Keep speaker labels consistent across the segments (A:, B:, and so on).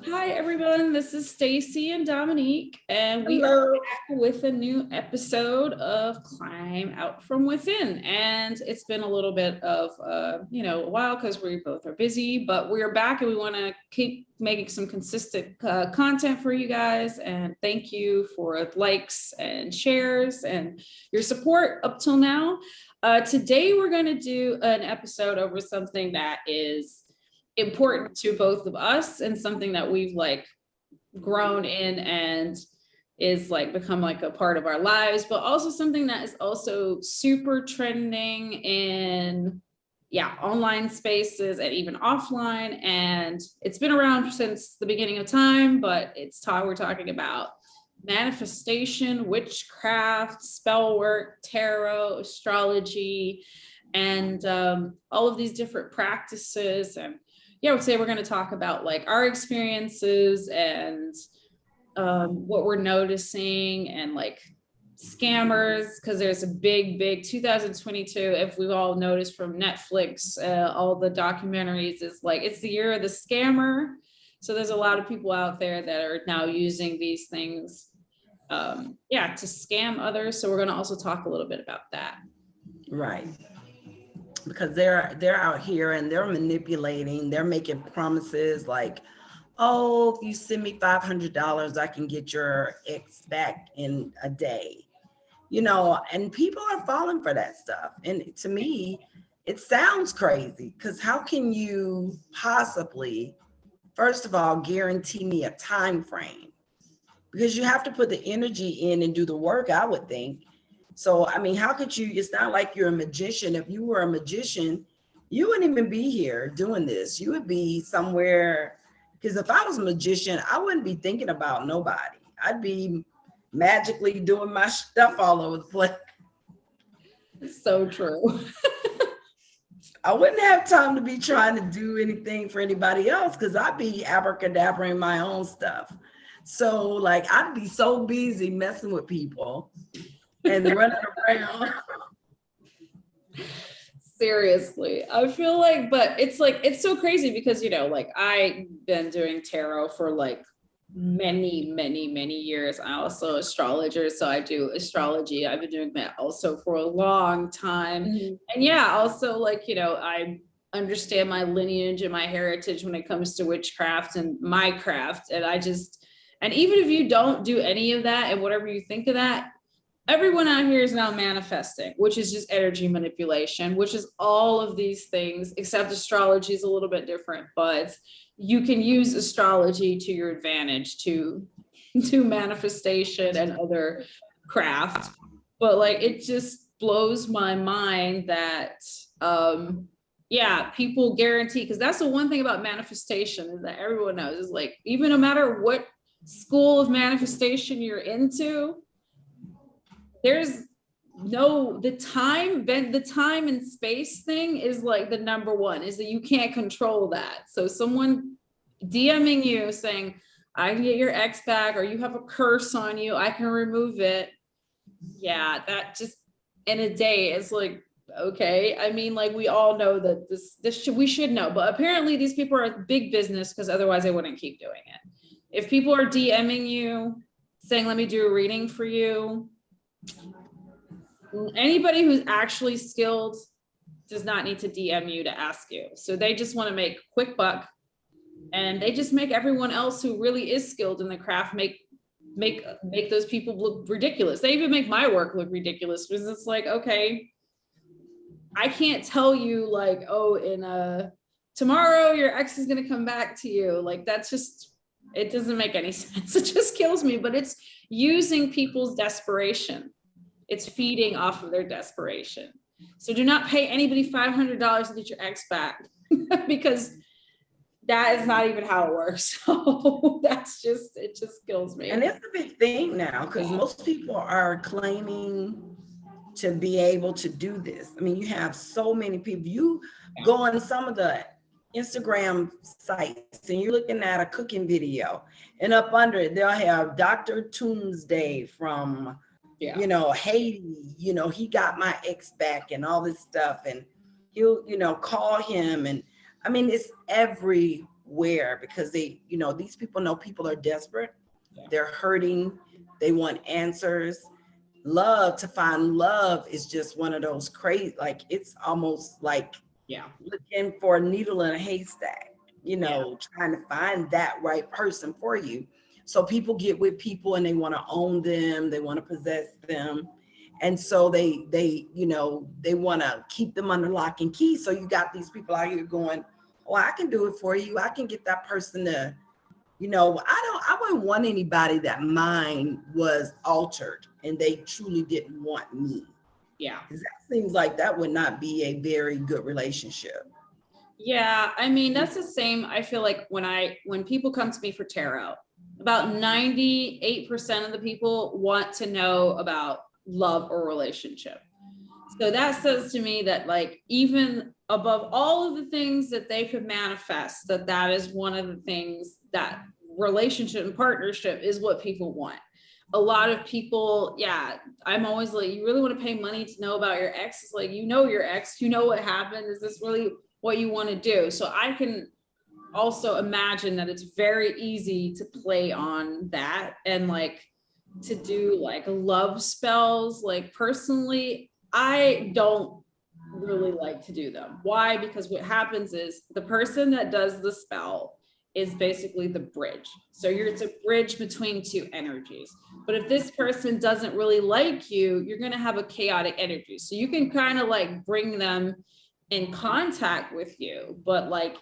A: Hi everyone, this is Stacy and Dominique, and we are
B: Hello.
A: back with a new episode of Climb Out from Within. And it's been a little bit of a while because we both are busy, but we're back and we want to keep making some consistent content for you guys. And thank you for likes and shares and your support up till now. Today we're going to do an episode over something that is important to both of us and something that we've like grown in and is like become like a part of our lives, but also something that is also super trending in online spaces and even offline, and it's been around since the beginning of time, but we're talking about manifestation, witchcraft, spell work, tarot, astrology, and all of these different practices. And I would say we're going to talk about like our experiences and what we're noticing and like scammers, because there's a big 2022, if we've all noticed from Netflix, all the documentaries, is like it's the year of the scammer. So there's a lot of people out there that are now using these things to scam others. So we're going to also talk a little bit about that.
B: Right. Because they're out here and they're manipulating, they're making promises like, oh, if you send me $500, I can get your ex back in a day. And people are falling for that stuff. And to me, it sounds crazy because how can you possibly, first of all, guarantee me a time frame? Because you have to put the energy in and do the work, I would think. So, I mean, how could you? It's not like you're a magician. If you were a magician, you wouldn't even be here doing this. You would be somewhere. Because if I was a magician, I wouldn't be thinking about nobody. I'd be magically doing my stuff all over the place.
A: So true.
B: I wouldn't have time to be trying to do anything for anybody else because I'd be abracadabraing my own stuff. So, like, I'd be so busy messing with people and running around.
A: Seriously, I feel like, but it's like, it's so crazy because, like I've been doing tarot for like many years. I also astrologer, so I do astrology. I've been doing that also for a long time.
B: Mhm.
A: And also like, I understand my lineage and my heritage when it comes to witchcraft and my craft. And even if you don't do any of that and whatever you think of that, everyone out here is now manifesting, which is just energy manipulation, which is all of these things, except astrology is a little bit different, but you can use astrology to your advantage to manifestation and other craft. But like, it just blows my mind that people guarantee, because that's the one thing about manifestation is that everyone knows is like, even no matter what school of manifestation you're into, there's the time and space thing is like the number one, is that you can't control that. So someone DMing you saying, I can get your ex back, or you have a curse on you, I can remove it. Yeah, that just in a day is like, okay. I mean, like, we all know that we should know, but apparently these people are big business, because otherwise they wouldn't keep doing it. If people are DMing you saying, let me do a reading for you, anybody who's actually skilled does not need to DM you to ask you. So they just want to make quick buck, and they just make everyone else who really is skilled in the craft make those people look ridiculous. They even make my work look ridiculous, because it's like, okay, I can't tell you like, oh, tomorrow your ex is going to come back to you. Like, that's just, it doesn't make any sense. It just kills me. But it's using people's desperation. It's feeding off of their desperation. So do not pay anybody $500 to get your ex back, because that is not even how it works. So it just kills me.
B: And it's a big thing now because most people are claiming to be able to do this. I mean, you have so many people. You go on some of the Instagram sites and you're looking at a cooking video, and up under it, they'll have Dr. Toomsday from Haiti, he got my ex back and all this stuff, and he'll, call him. And I mean, it's everywhere. where, because they, you know, these people know people are desperate.
A: Yeah.
B: They're hurting. They want answers. Love, to find love is just one of those crazy, like it's almost like
A: Yeah.
B: looking for a needle in a haystack, you
A: Yeah.
B: know, trying to find that right person for you. So people get with people and they want to own them, they want to possess them. And so they, you know, they want to keep them under lock and key. So you got these people out here going, oh, I can do it for you. I can get that person to, you know, I wouldn't want anybody that mine was altered and they truly didn't want me.
A: Yeah.
B: Because that seems like that would not be a very good relationship.
A: Yeah, I mean, that's the same. I feel like when people come to me for tarot, about 98% of the people want to know about love or relationship. So that says to me that, like, even above all of the things that they could manifest, that is one of the things, that relationship and partnership is what people want. A lot of people, yeah, I'm always like, you really want to pay money to know about your ex? It's like, you know your ex, you know what happened. Is this really what you want to do? So I can also imagine that it's very easy to play on that, and like to do like love spells. Like personally, I don't really like to do them. Why? Because what happens is the person that does the spell is basically the bridge. So it's a bridge between two energies. But if this person doesn't really like you, you're going to have a chaotic energy. So you can kind of like bring them in contact with you, but like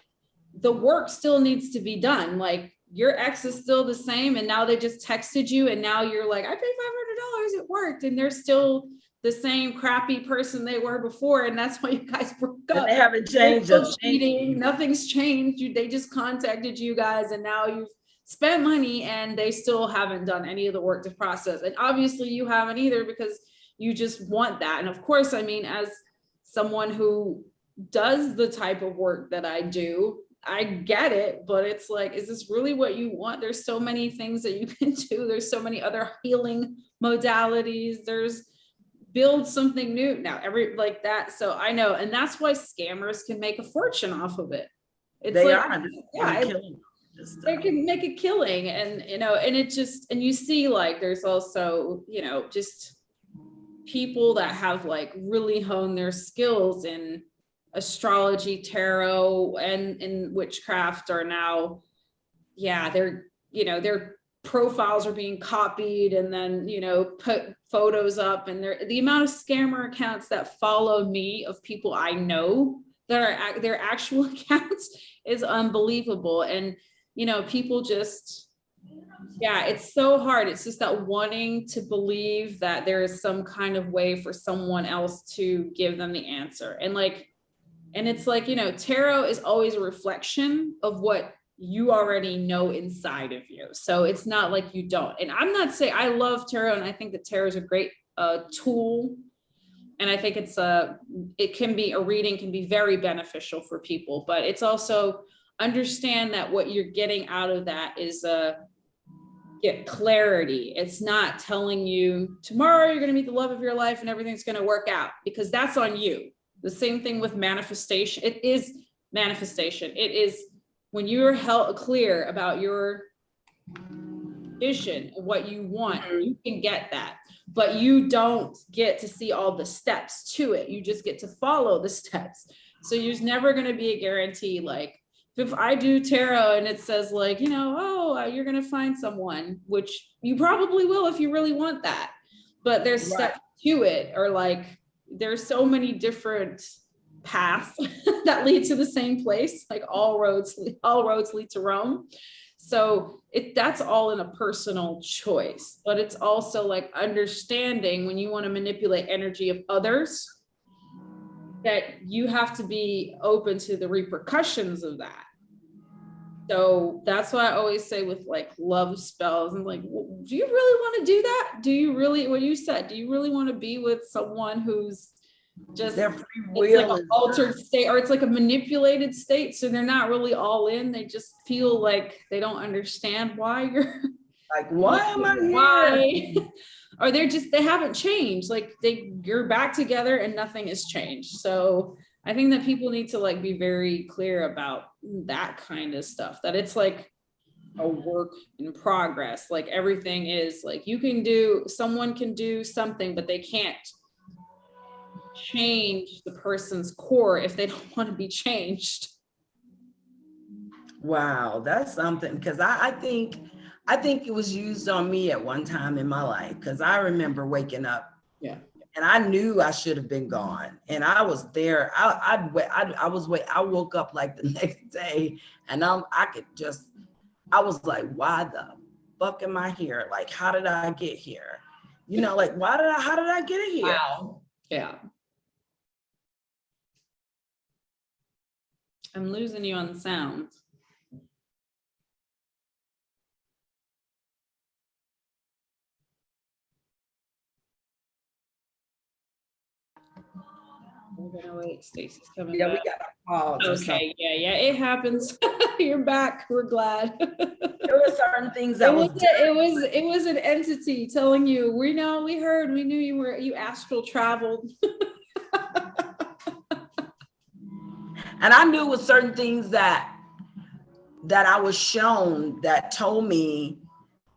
A: the work still needs to be done. Like your ex is still the same, and now they just texted you, and now you're like, I paid $500, it worked, and they're still the same crappy person they were before, and that's why you guys broke up.
B: And they haven't changed a thing.
A: Cheating, nothing's changed. They just contacted you guys, and now you've spent money, and they still haven't done any of the work to process. And obviously, you haven't either, because you just want that. And of course, I mean, as someone who does the type of work that I do, I get it, but it's like, is this really what you want? There's so many things that you can do. There's so many other healing modalities. There's build something new now, every like that. So I know, and that's why scammers can make a fortune off of it. It's
B: they
A: like,
B: are.
A: yeah, they can make a killing. And you know, and it just, and you see like there's also, you know, just people that have like really honed their skills in astrology, tarot, and in witchcraft are now, yeah, they're, you know, their profiles are being copied and then, you know, put photos up, and the amount of scammer accounts that follow me of people I know that are their actual accounts is unbelievable. And you know, people just, yeah, it's so hard. It's just that wanting to believe that there is some kind of way for someone else to give them the answer. And like, and it's like, you know, tarot is always a reflection of what you already know inside of you. So it's not like you don't. And I'm not saying, I love tarot, and I think that tarot is a great tool. And I think it can be, a reading can be very beneficial for people, but it's also understand that what you're getting out of that is get clarity. It's not telling you tomorrow you're going to meet the love of your life and everything's going to work out, because that's on you. The same thing with manifestation. It is manifestation. It is when you're held clear about your vision, what you want, you can get that, but you don't get to see all the steps to it. You just get to follow the steps. So there's never going to be a guarantee. Like if I do tarot and it says like, you know, oh, you're going to find someone, which you probably will if you really want that, but there's steps to it, or like, there's so many different paths that lead to the same place. Like all roads lead to Rome. So that's all in a personal choice, but it's also like understanding when you want to manipulate energy of others, that you have to be open to the repercussions of that. So that's why I always say with like love spells, I'm like, do you really want to do that? Do you really, what you said, do you really want to be with someone who's just, their free will, like an altered state, or it's like a manipulated state, so they're not really all in, they just feel like they don't understand why you're like, why am I here? Why? Or they haven't changed, like you're back together and nothing has changed. So I think that people need to like be very clear about that kind of stuff, that it's like a work in progress. Like everything is like, someone can do something, but they can't change the person's core if they don't want to be changed.
B: Wow, that's something, because I think it was used on me at one time in my life, because I remember waking up,
A: Yeah.
B: and I knew I should have been gone, and I was there. I woke up like the next day, and I was like, why the fuck am I here? Like, how did I get here? You know, like, how did I get here?
A: Wow. Yeah. I'm losing you on the sound. We're gonna wait. Stacy's coming
B: Yeah,
A: back.
B: we got a pause or something.
A: Okay, yeah, it happens. You're back. We're glad.
B: There were certain things that
A: it was an entity telling you, we knew you astral traveled.
B: and I knew with certain things that I was shown that told me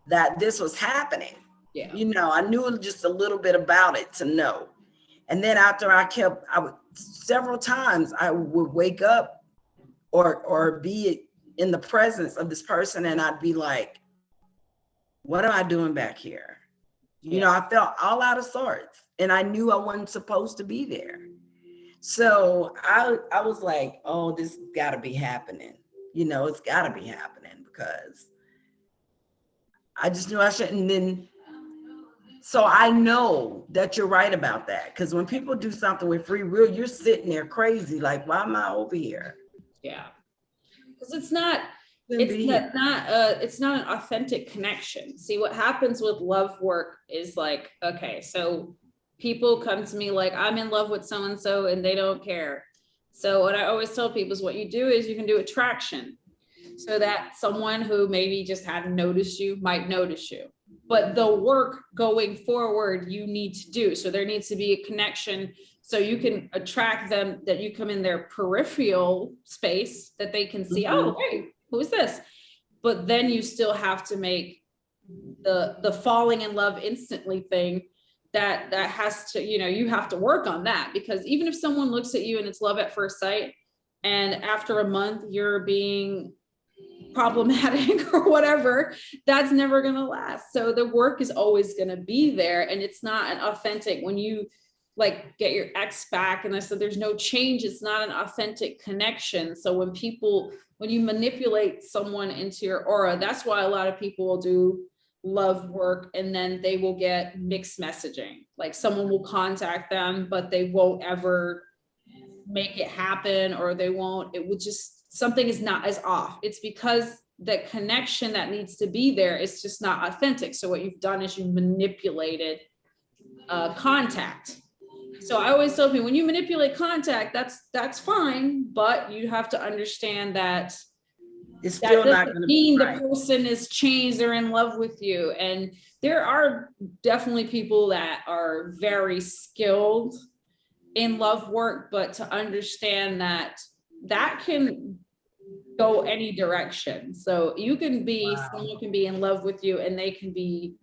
B: that this was happening.
A: Yeah.
B: You know, I knew just a little bit about it to know. And then after several times I would wake up or be in the presence of this person, and I'd be like, what am I doing back here? You know, I felt all out of sorts, and I knew I wasn't supposed to be there. So I was like, oh, this gotta be happening. You know, it's gotta be happening, because I just knew I shouldn't. And then, so I know that you're right about that, because when people do something with free will, you're sitting there crazy, like, why am I over here?
A: Yeah, because it's not an authentic connection. See, what happens with love work is like, okay, so people come to me like, I'm in love with so and so, and they don't care. So what I always tell people is, what you do is you can do attraction, so that someone who maybe just hadn't noticed you might notice you. But the work going forward, you need to do. So there needs to be a connection, so you can attract them, that you come in their peripheral space, that they can see, oh, hey, who's this? But then you still have to make the falling in love instantly thing, that has to, you have to work on that. Because even if someone looks at you and it's love at first sight, and after a month you're being problematic or whatever, that's never going to last. So the work is always going to be there, and it's not an authentic, when you like get your ex back and I said there's no change, it's not an authentic connection. So when you manipulate someone into your aura, that's why a lot of people will do love work, and then they will get mixed messaging. Like someone will contact them, but they won't ever make it happen, or it will just, something is not as off. It's because the connection that needs to be there is just not authentic. So what you've done is you manipulated contact. So I always tell people, when you manipulate contact, that's fine, but you have to understand that
B: it's still not going to
A: mean the person is changed, they're in love with you. And there are definitely people that are very skilled in love work, but to understand that can go any direction. So you can be, someone can be in love with you, and they can be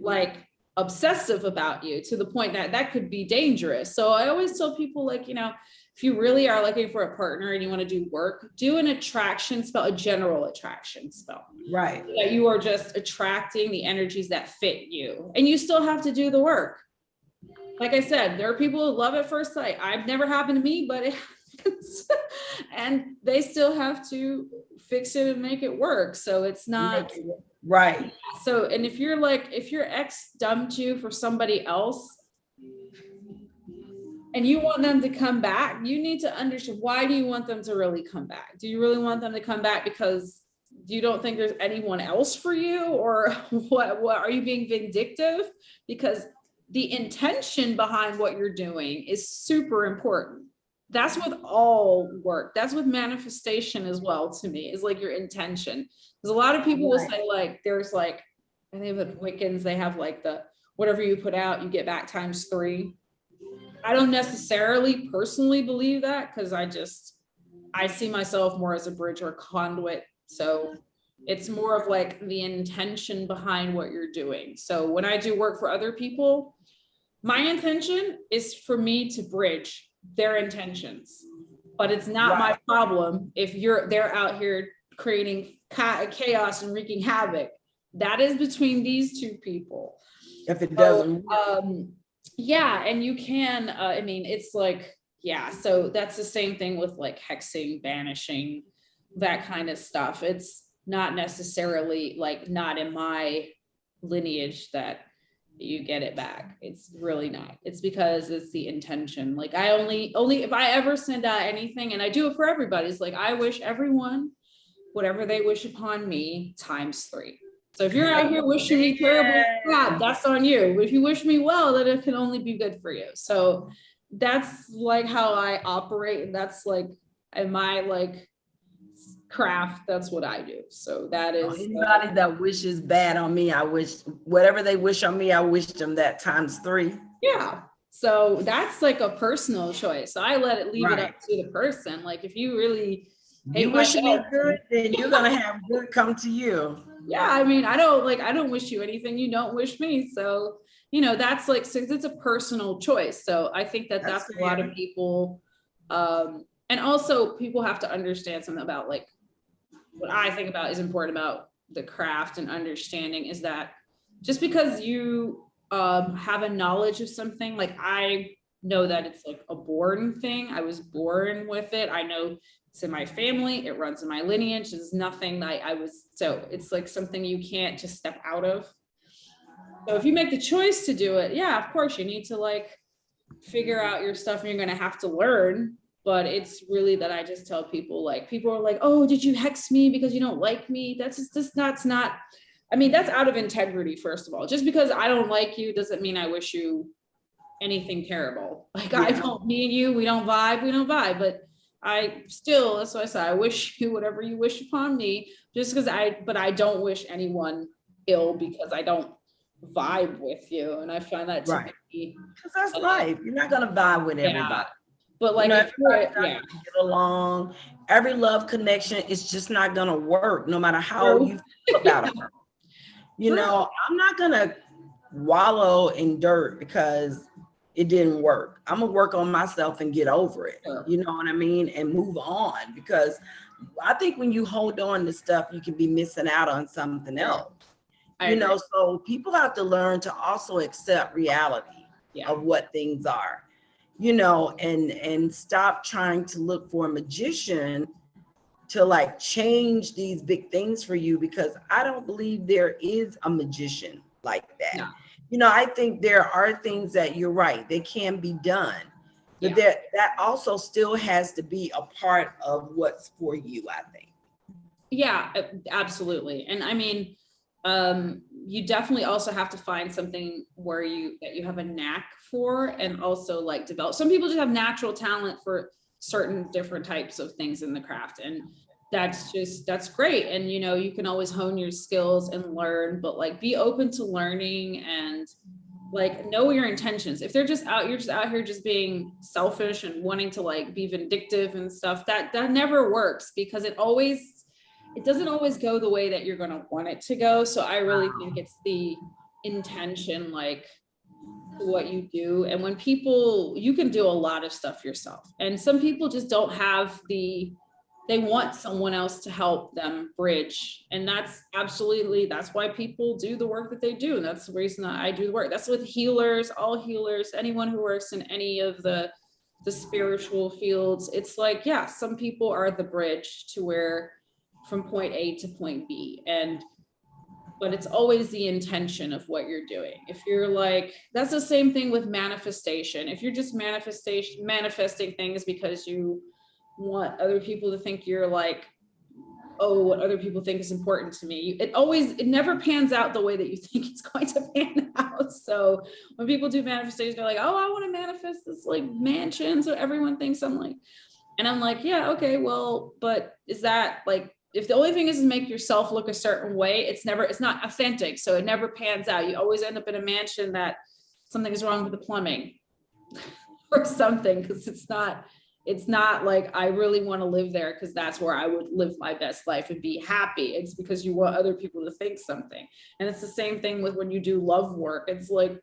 A: like obsessive about you to the point that could be dangerous. So I always tell people, like, if you really are looking for a partner and you want to do work, do an attraction spell, a general attraction spell.
B: Right.
A: That you are just attracting the energies that fit you, and you still have to do the work. Like I said, there are people who love at first sight. I've never happened to me, but it happens. And they still have to fix it and make it work. So it's not
B: right.
A: So, and if your ex dumped you for somebody else and you want them to come back, you need to understand, why do you want them to really come back? Do you really want them to come back because you don't think there's anyone else for you, or what are you being vindictive? Because the intention behind what you're doing is super important. That's with all work. That's with manifestation as well, to me, is like your intention. Because a lot of people will say, like, there's like, I think with Wiccans, they have like the, whatever you put out, you get back times 3. I don't necessarily personally believe that, because I see myself more as a bridge or conduit. So it's more of like the intention behind what you're doing. So when I do work for other people, my intention is for me to bridge their intentions, but it's not my
B: Right.
A: problem if they're out here creating chaos and wreaking havoc. That is between these two people.
B: If it
A: So,
B: doesn't work.
A: yeah, and you can, I mean, it's like, yeah, so that's the same thing with like hexing, banishing, that kind of stuff. It's not necessarily like not in my lineage that you get it back. It's really not. It's because it's the intention. Like I only if I ever send out anything, and I do it for everybody, it's like I wish everyone whatever they wish upon me ×3. So if you're out here wishing me terrible crap, that's on you. If you wish me well, then it can only be good for you. So that's like how I operate. And that's like in my like craft, that's what I do. So that is
B: Anybody that wishes bad on me, I wish whatever they wish on me, I wish them that ×3.
A: yeah. So that's like a personal choice. So I leave it up to the person. Like if you really
B: you wishing me good, then you're gonna have good come to you.
A: Yeah, I mean, I don't wish you anything. You don't wish me. So, that's like, since it's a personal choice. So I think that's a lot of people. And also people have to understand something about like what I think about is important about the craft and understanding is that just because you have a knowledge of something, like I know that it's like a born thing. I was born with it. I know it's in my family, it runs in my lineage. There's nothing that so it's like something you can't just step out of. So if you make the choice to do it, yeah, of course you need to like figure out your stuff and you're going to have to learn. But it's really that I just tell people, like, people are like, oh, did you hex me because you don't like me? That's not, I mean, that's out of integrity, first of all. Just because I don't like you doesn't mean I wish you anything terrible. Like I don't, me and you, we don't vibe. But I still, that's why I say, I wish you whatever you wish upon me, just because but I don't wish anyone ill because I don't vibe with you. And I find that to be,
B: because that's life. You're not gonna vibe with everybody.
A: But like, if
B: get along, every love connection is just not gonna work, no matter how you feel about it. I'm not gonna wallow in dirt because it didn't work. I'm gonna work on myself and get over it. You know what I mean? And move on, because I think when you hold on to stuff, you can be missing out on something else. So people have to learn to also accept reality of what things are, and stop trying to look for a magician to like change these big things for you, because I don't believe there is a magician like that. I think there are things that you're right, they can be done, but that also still has to be a part of what's for you, I think.
A: Yeah, absolutely. And I mean, you definitely also have to find something where you have a knack for, and also like develop. Some people just have natural talent for certain different types of things in the craft, and that's great. And you can always hone your skills and learn, but like be open to learning and like know your intentions. If you're just out here just being selfish and wanting to like be vindictive and stuff, that never works, because it doesn't always go the way that you're going to want it to go. So I really think it's the intention, like what you do. And when you can do a lot of stuff yourself, and some people just don't have they want someone else to help them bridge. And that's why people do the work that they do. And that's the reason that I do the work. That's with healers, all healers, anyone who works in any of the spiritual fields. It's like, yeah, some people are the bridge to where from point A to point B. But it's always the intention of what you're doing. If you're like, that's the same thing with manifestation. If you're just manifesting things because you want other people to think you're like, oh, what other people think is important to me, it never pans out the way that you think it's going to pan out. So when people do manifestation, they're like, oh, I want to manifest this like mansion so everyone thinks I'm like, and I'm like, yeah, okay, well, but is that like, if the only thing is to make yourself look a certain way, it's not authentic. So it never pans out. You always end up in a mansion that something is wrong with the plumbing. or something, because it's not like I really want to live there because that's where I would live my best life and be happy. It's because you want other people to think something. And it's the same thing with when you do love work. It's like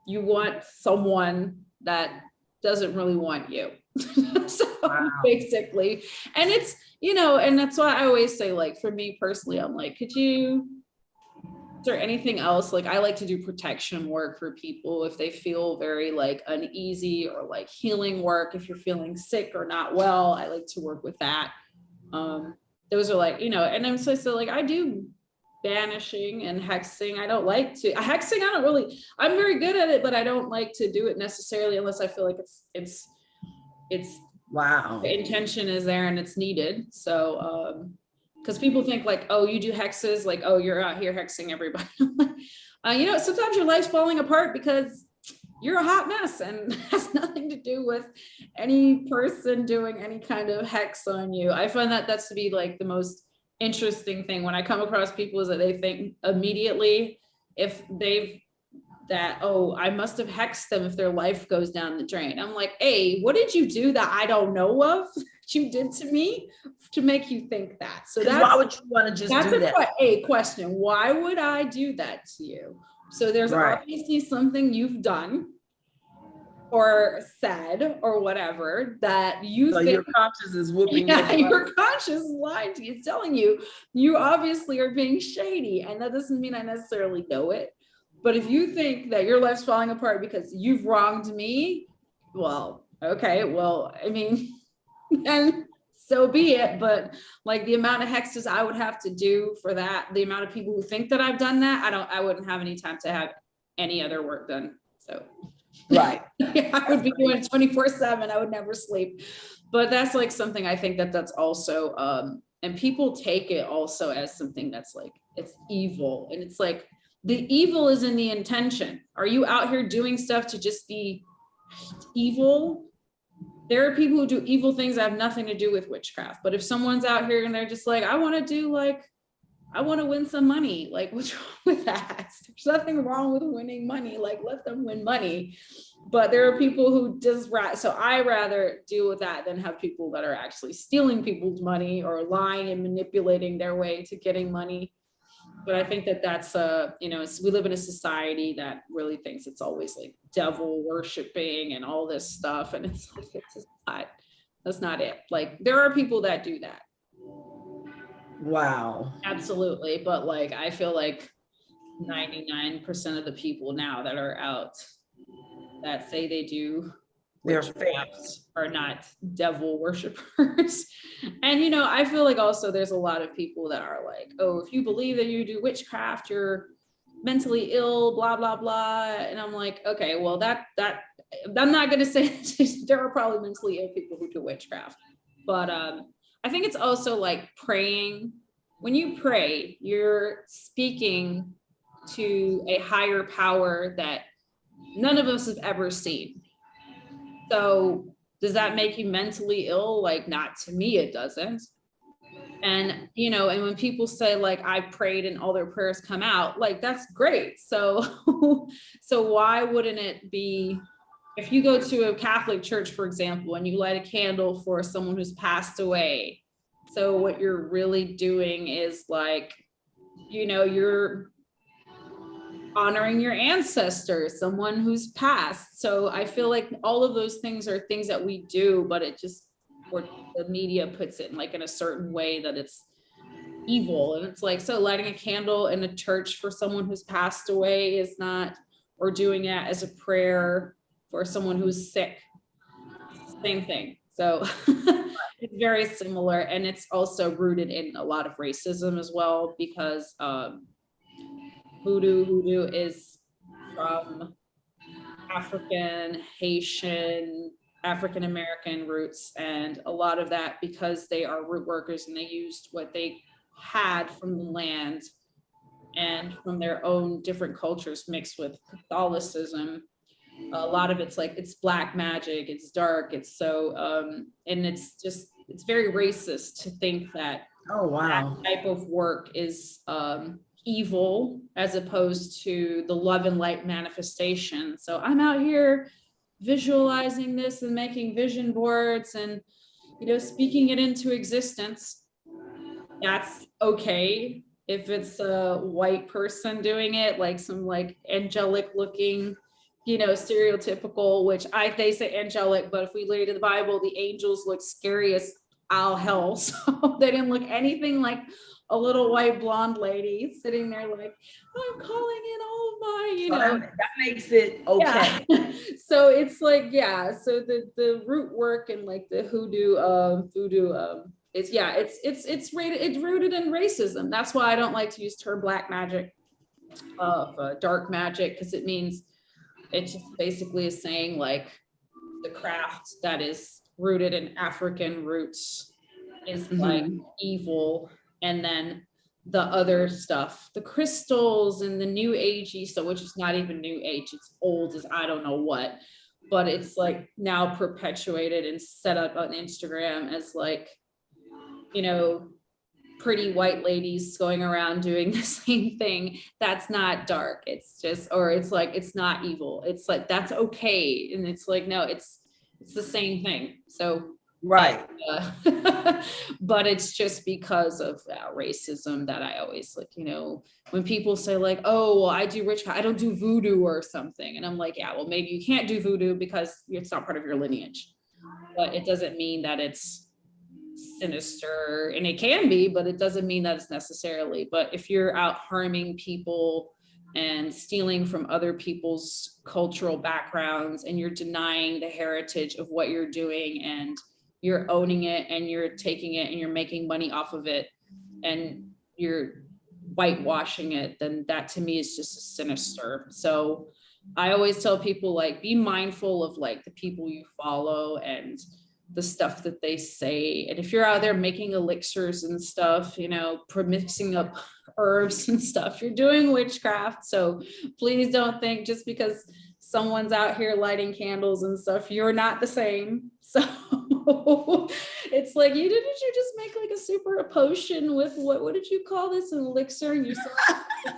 A: you want someone that doesn't really want you. So basically, and it's, and that's why I always say, like, for me personally, I'm like, is there anything else? Like, I like to do protection work for people if they feel very like uneasy, or like healing work. If you're feeling sick or not well, I like to work with that. Those are like, and I'm so like, I do banishing and hexing. I don't like to hexing. I'm very good at it, but I don't like to do it necessarily unless I feel like it's
B: wow.
A: The intention is there and it's needed. So, because people think like, oh, you do hexes, like, oh, you're out here hexing everybody. Sometimes your life's falling apart because you're a hot mess, and it has nothing to do with any person doing any kind of hex on you. I find that's to be like the most interesting thing when I come across people, is that they think immediately oh, I must have hexed them if their life goes down the drain. I'm like, hey, what did you do that I don't know of that you did to me to make you think that? So
B: why would you want to just do that?
A: That's a question. Why would I do that to you? So there's obviously something you've done or said or whatever that you think
B: your conscience is whooping.
A: Yeah, your conscience is lying to you. It's telling you obviously are being shady, and that doesn't mean I necessarily know it. But if you think that your life's falling apart because you've wronged me, well, okay, well, I mean, and so be it. But like the amount of hexes I would have to do for that, the amount of people who think that I've done that, I wouldn't have any time to have any other work done. So
B: right.
A: I would be doing 24/7. I would never sleep. But that's like something I think that's also, and people take it also as something that's like, it's evil. And it's like, the evil is in the intention. Are you out here doing stuff to just be evil? There are people who do evil things that have nothing to do with witchcraft. But if someone's out here and they're just like, I want to win some money. Like, what's wrong with that? There's nothing wrong with winning money. Like, let them win money. But there are people who so I rather deal with that than have people that are actually stealing people's money or lying and manipulating their way to getting money. But I think that's we live in a society that really thinks it's always like devil worshiping and all this stuff. And it's like, that's not it. Like, there are people that do that.
B: Wow.
A: Absolutely. But like, I feel like 99% of the people now that are out that say they do are not devil worshipers. And I feel like also there's a lot of people that are like, oh, if you believe that you do witchcraft, you're mentally ill, blah blah blah. And I'm like, okay, well, that I'm not going to say there are probably mentally ill people who do witchcraft, but I think it's also like praying. When you pray, you're speaking to a higher power that none of us have ever seen. So does that make you mentally ill? Like, not to me, it doesn't. And, and when people say like, I prayed and all their prayers come out, like, that's great. So, so why wouldn't it be, if you go to a Catholic church, for example, and you light a candle for someone who's passed away. So what you're really doing is like, you're honoring your ancestors, someone who's passed. So I feel like all of those things are things that we do, but it just, or the media puts it in like in a certain way that it's evil. And it's like, so lighting a candle in a church for someone who's passed away is not, or doing it as a prayer for someone who's sick, same thing. So it's very similar. And it's also rooted in a lot of racism as well, because Hoodoo is from African, Haitian, African American roots, and a lot of that because they are root workers and they used what they had from the land and from their own different cultures mixed with Catholicism. A lot of it's like, it's black magic, it's dark, it's so and it's very racist to think that that type of work is evil as opposed to the love and light manifestation. So I'm out here visualizing this and making vision boards and, speaking it into existence, that's okay. If it's a white person doing it, like some like angelic looking, stereotypical, which they say angelic, but if we read the Bible, the angels look scary as all hell. So they didn't look anything like a little white blonde lady sitting there like, I'm calling in all of my,
B: So that makes it okay.
A: Yeah. So it's like, so the root work and like the voodoo, it's rooted in racism. That's why I don't like to use the term black magic, dark magic, because it means it just basically is saying like the craft that is rooted in African roots is like evil, and then the other stuff, the crystals and the new agey stuff, which is not even new age, it's old as I don't know what, but it's like now perpetuated and set up on Instagram as like, pretty white ladies going around doing the same thing. That's not dark. It's just, or it's like, it's not evil. It's like, that's okay. And it's like, no, it's the same thing. So,
B: right.
A: But it's just because of racism that I always like, when people say like, oh, well, I do witchcraft, I don't do voodoo or something. And I'm like, yeah, well, maybe you can't do voodoo because it's not part of your lineage, but it doesn't mean that it's sinister, and it can be, but it doesn't mean that it's necessarily. But if you're out harming people and stealing from other people's cultural backgrounds, and you're denying the heritage of what you're doing, and you're owning it, and you're taking it, and you're making money off of it, and you're whitewashing it, then that to me is just sinister. So I always tell people like, be mindful of like the people you follow and the stuff that they say. And if you're out there making elixirs and stuff, mixing up herbs and stuff, you're doing witchcraft. So please don't think just because someone's out here lighting candles and stuff, you're not the same. So it's like, didn't you just make like a super potion with what did you call this, an elixir, and you sold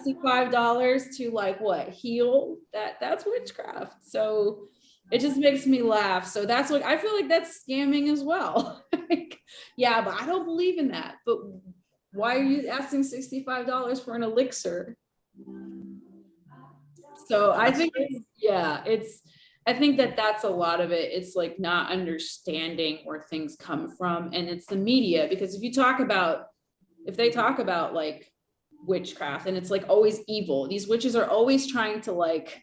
A: $65 to like what, heal? That's witchcraft. So it just makes me laugh. So that's what I feel like, that's scamming as well. Like, yeah, but I don't believe in that. But why are you asking $65 for an elixir? So I think, I think that's a lot of it. It's like not understanding where things come from. And it's the media, because if they talk about like witchcraft, and it's like always evil, these witches are always trying to like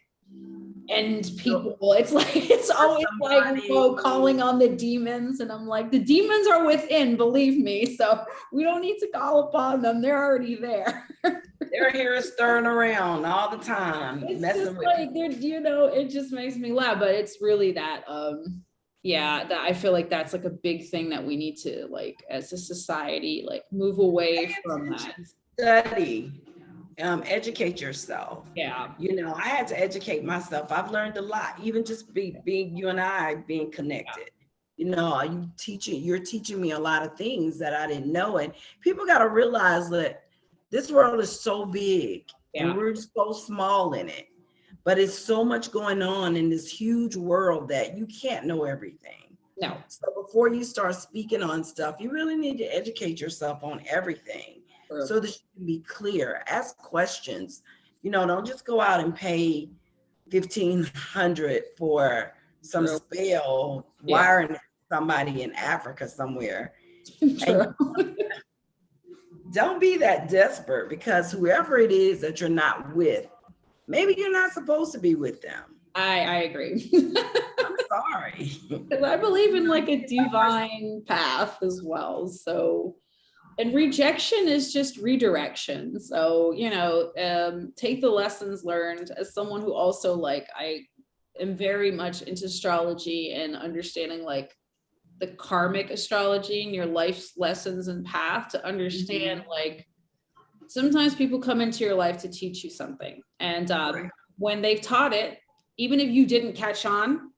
A: end people. It's like, it's always like, calling on the demons. And I'm like, the demons are within, believe me. So we don't need to call upon them. They're already there.
B: They're here stirring around all the time.
A: It's just like, it just makes me laugh. But it's really that, that I feel like that's like a big thing that we need to, like, as a society, like move away from that.
B: Study. Educate yourself.
A: Yeah.
B: I had to educate myself. I've learned a lot, even just being you and I being connected. You're teaching me a lot of things that I didn't know. And people got to realize that this world is so big and we're so small in it, but it's so much going on in this huge world that you can't know everything.
A: No.
B: So before you start speaking on stuff, you really need to educate yourself on everything. So that you can be clear. Ask questions. Don't just go out and pay $1,500 for some spell wiring somebody in Africa somewhere. Don't be that desperate, because whoever it is that you're not with, maybe you're not supposed to be with them.
A: I agree.
B: I'm sorry.
A: Because I believe in like a divine path as well. So, and rejection is just redirection. So, take the lessons learned. As someone who also, like, I am very much into astrology and understanding like the karmic astrology and your life's lessons and path, to understand like sometimes people come into your life to teach you something. And when they've taught it, even if you didn't catch on,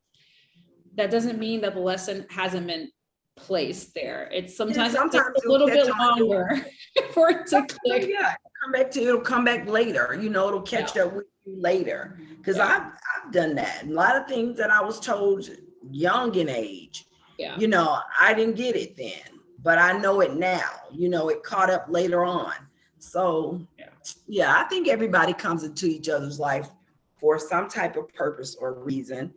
A: that doesn't mean that the lesson hasn't been placed there. It's sometimes a little bit longer for it to click.
B: It'll come back later. It'll catch up with later. Because I've done that. A lot of things that I was told young in age,
A: Yeah.
B: you know, I didn't get it then, but I know it now. You know, it caught up later on. So yeah, I think everybody comes into each other's life for some type of purpose or reason.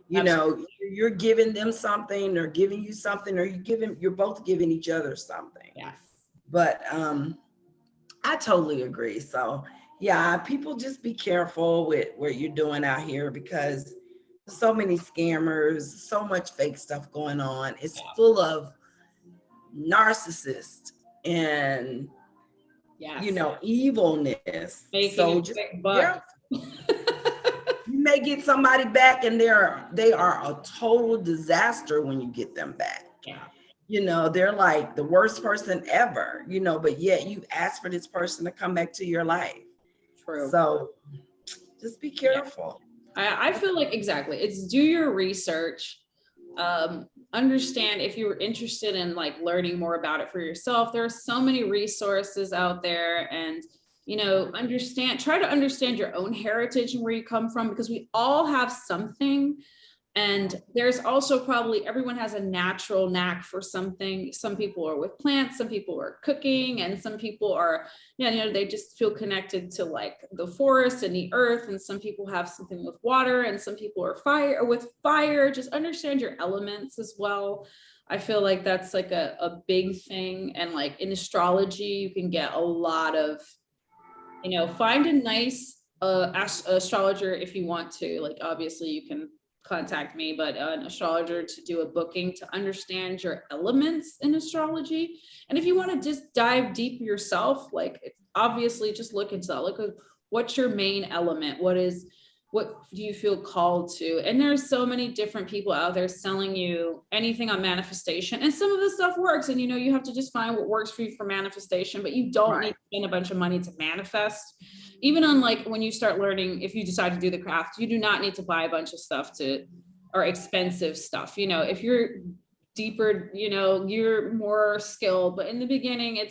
B: You
A: Absolutely.
B: know, you're giving them something, or giving you something, or you're both giving each other something.
A: Yes.
B: But I totally agree. So yeah, people just be careful with what you're doing out here, because so many scammers, so much fake stuff going on. It's full of narcissists and
A: Yes.
B: you know, evilness.
A: Making
B: So
A: a
B: just
A: quick
B: be
A: buck.
B: careful. You may get somebody back and they are a total disaster when you get them back.
A: Yeah.
B: You know, they're like the worst person ever, you know, but yet you asked for this person to come back to your life.
A: True.
B: So just be careful.
A: I feel like exactly. It's do your research. Understand if you're interested in like learning more about it for yourself. There are so many resources out there, and you know, try to understand your own heritage and where you come from, because we all have something. And there's also probably everyone has a natural knack for something. Some people are with plants, some people are cooking, and some people are, you know, they just feel connected to like the forest and the earth. And some people have something with water, and some people are with fire. Just understand your elements as well. I feel like that's like a big thing. And like in astrology, you can get a lot of, you know, find a nice astrologer if you want to. Like obviously you can contact me, but an astrologer to do a booking to understand your elements in astrology. And if you want to just dive deep yourself, like obviously just look into that. Look at what's your main element. What do you feel called to? And there's so many different people out there selling you anything on manifestation, and some of the stuff works, and you know, you have to just find what works for you for manifestation, but you don't need to spend a bunch of money to manifest. Even on like when you start learning, if you decide to do the craft, you do not need to buy a bunch of stuff or expensive stuff. You know, if you're deeper, you know, you're more skilled, but in the beginning,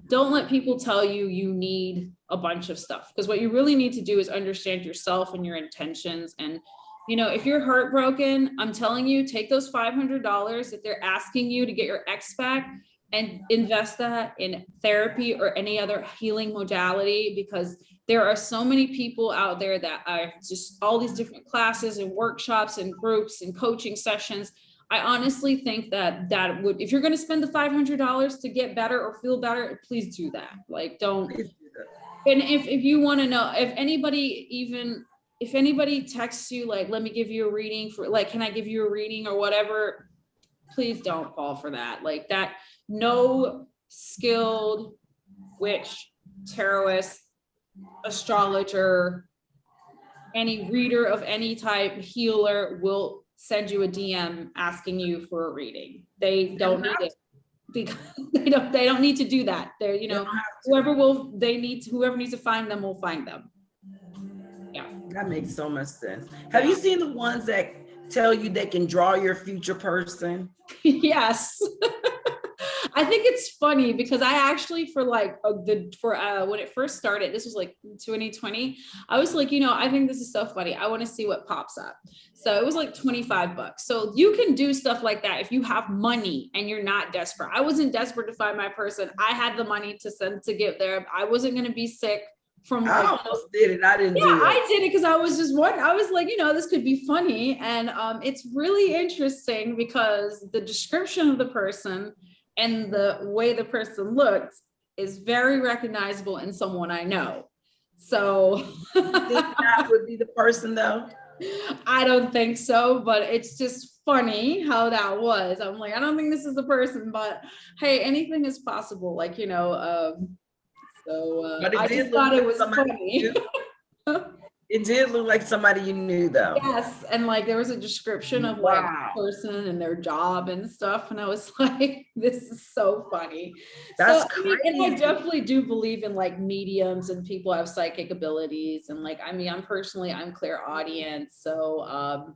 A: don't let people tell you you need a bunch of stuff, because what you really need to do is understand yourself and your intentions. And, you know, if you're heartbroken, I'm telling you, take those $500 that they're asking you to get your ex back and invest that in therapy or any other healing modality, because there are so many people out there that are just all these different classes and workshops and groups and coaching sessions. I honestly think that would, if you're going to spend the $500 to get better or feel better, please do that. Like, don't. And if you want to know, if anybody texts you, like, let me give you a reading for, like, can I give you a reading or whatever, please don't fall for that. Like that, no skilled witch, tarotist, astrologer, any reader of any type, healer will send you a DM asking you for a reading. They don't need it, because they don't need to do that. They're, you know, whoever needs to find them will find them. Yeah.
B: That makes so much sense. Have you seen the ones that tell you they can draw your future person?
A: Yes. I think it's funny because I actually, for when it first started, this was like 2020, I was like, you know, I think this is so funny. I want to see what pops up. So it was like $25. So you can do stuff like that if you have money and you're not desperate. I wasn't desperate to find my person. I had the money to send to get there. I wasn't going to be sick from
B: I almost did it. I didn't do it.
A: I did it because I was just I was like, you know, this could be funny. And it's really interesting because the description of the person and the way the person looked is very recognizable in someone I know. So
B: you think that would be the person though?
A: I don't think so, but it's just funny how that was. I'm like, I don't think this is the person, but hey, anything is possible. Like, you know, I just thought it was funny.
B: It did look like somebody you knew though.
A: Yes. And like there was a description of like the person and their job and stuff. And I was like, this is so funny.
B: That's crazy.
A: And I definitely do believe in like mediums and people have psychic abilities. And like, I mean, I'm clairaudient. So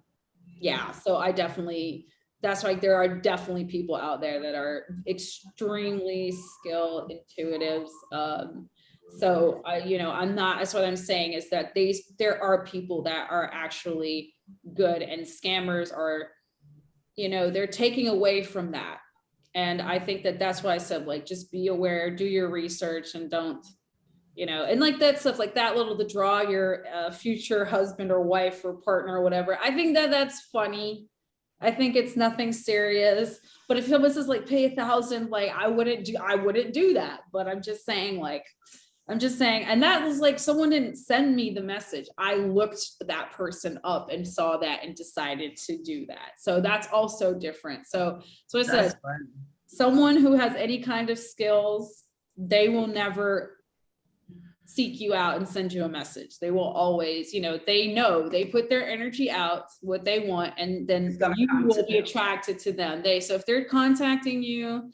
A: yeah, so I definitely that's like, there are definitely people out there that are extremely skilled intuitives. So I, I'm not, that's what I'm saying is that there are people that are actually good, and scammers are, they're taking away from that. And I think that that's why I said, like, just be aware, do your research, and don't, and like that stuff, like that little, to draw your future husband or wife or partner or whatever. I think that that's funny. I think it's nothing serious, but if someone says like pay 1,000, like I wouldn't do that. But I'm just saying, and that was like, someone didn't send me the message. I looked that person up and saw that and decided to do that. So that's also different. So I said, someone who has any kind of skills, they will never seek you out and send you a message. They will always, they put their energy out, what they want, and then you will be attracted to them. So if they're contacting you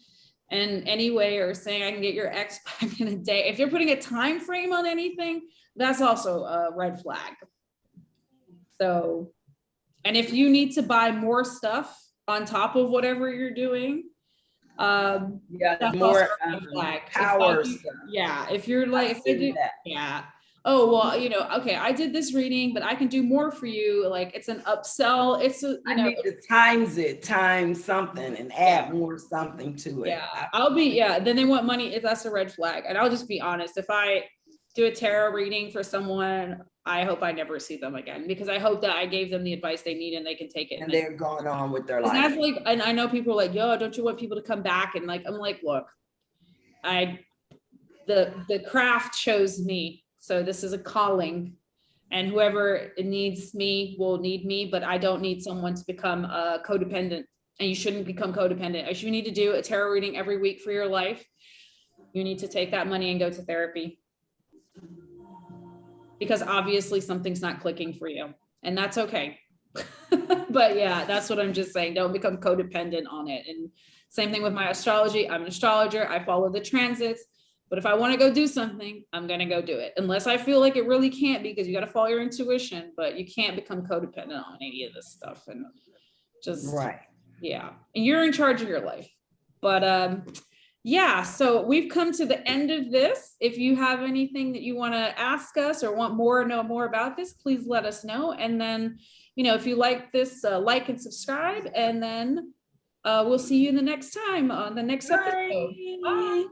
A: in any way or saying I can get your ex back in a day, if they're putting a time frame on anything, that's also a red flag. So, and if you need to buy more stuff on top of whatever you're doing,
B: that's more power stuff.
A: Yeah, if you're like, oh well, okay, I did this reading, but I can do more for you. Like, it's an upsell. It's I
B: need to times something and add more something to it.
A: Yeah, then they want money. That's a red flag. And I'll just be honest, if I do a tarot reading for someone, I hope I never see them again, because I hope that I gave them the advice they need and they can take it.
B: And they're going on with their life.
A: That's like, and I know people are like, yo, don't you want people to come back? And like, I'm like, look, the craft chose me. So this is a calling, and whoever needs me will need me, but I don't need someone to become codependent, and you shouldn't become codependent. If you need to do a tarot reading every week for your life, you need to take that money and go to therapy, because obviously something's not clicking for you, and that's okay. But yeah, that's what I'm just saying. Don't become codependent on it. And same thing with my astrology. I'm an astrologer. I follow the transits. But if I want to go do something, I'm going to go do it. Unless I feel like it really can't, because you got to follow your intuition, but you can't become codependent on any of this stuff. And just, yeah. And you're in charge of your life. But yeah, so we've come to the end of this. If you have anything that you want to ask us or know more about this, please let us know. And then, if you like this, like and subscribe, and then we'll see you the next time on the next episode. Bye.